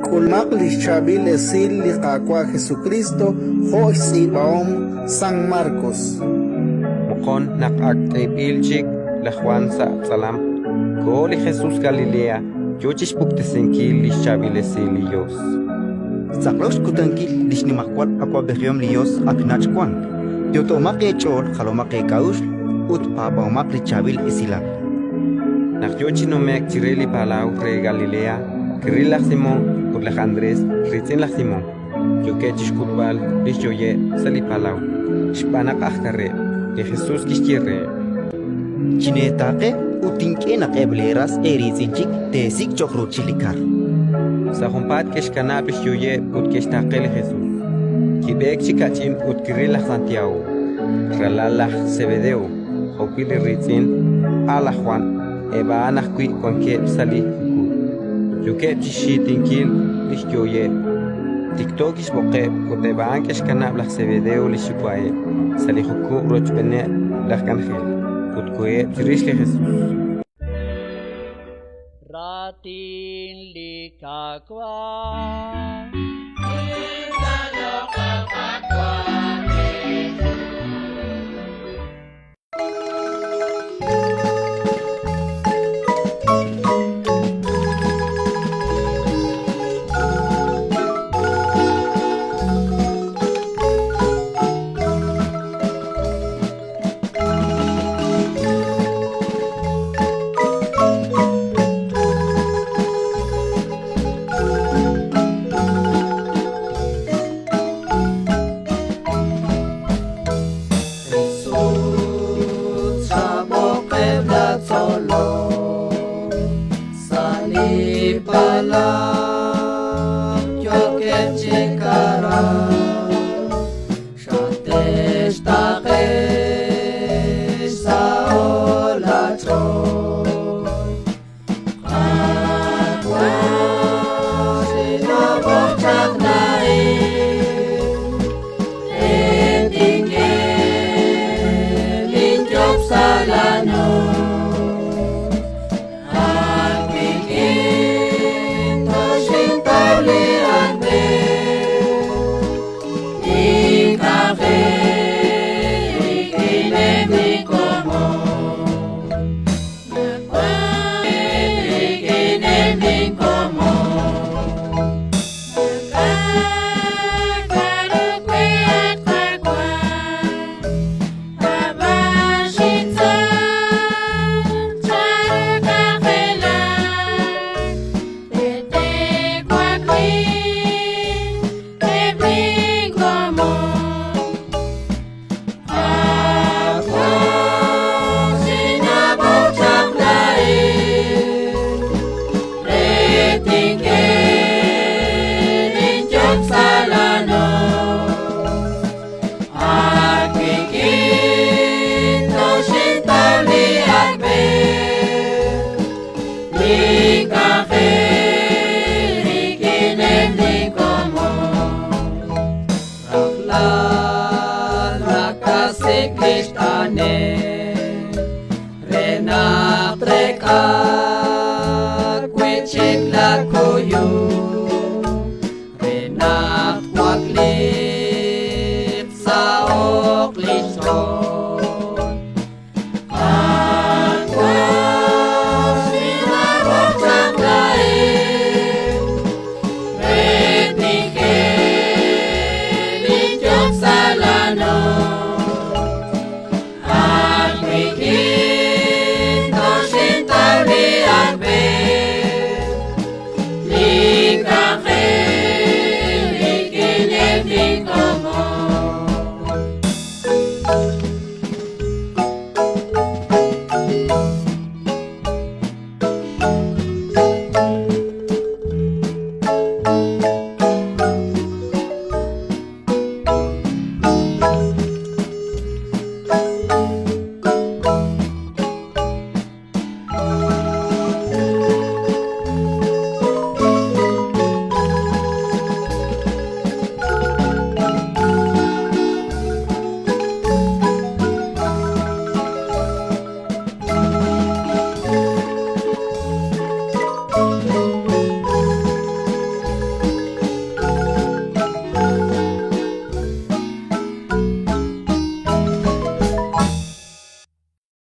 X'omaq Chaab'il Esil liqaqua Jesucristo ho xb'aom San Marcos. Moqon xb'e chik la Jwan sa tz'alam koho Jesus Galilea xpuktesinkil Chaab'il Esil liyos. xtz'aqlok xkutankil nimakwal awab'ejihom liyos aknach Jwan. Yot'omaq eech'ool jalomaq eek'a'uxl ut paab'omaq Chaab'il Esilal. nume'k chireli palau re Galilea kirrilaj Simón por la Andrés riitz'in la Simón xkutb'al yoye sali palau xb'aan ajkarre de Jesus kixkirre Chinetaqe u tink'e naq'ebleras eeriitz'in chik tesik cho'q chilikar. Sajumpat kexkanab yoye ut xtz'aqlok Jesus Kib'eek kach'in ut kirrilaj Santiago ralalaj Zebedeo jopil riitz'in ala Jwan eeb'aan ajkui konkeb sali yukeb tink'e xyuwa'eb tiktok kixb'oqeb ut eeb'aan kexkanab laj Zebedeo xyuwa'eb sali rochb'eeneb laj kanjel ut ko'eb chirix Jesus ratin likakwa Renaq treka kwechik la koyo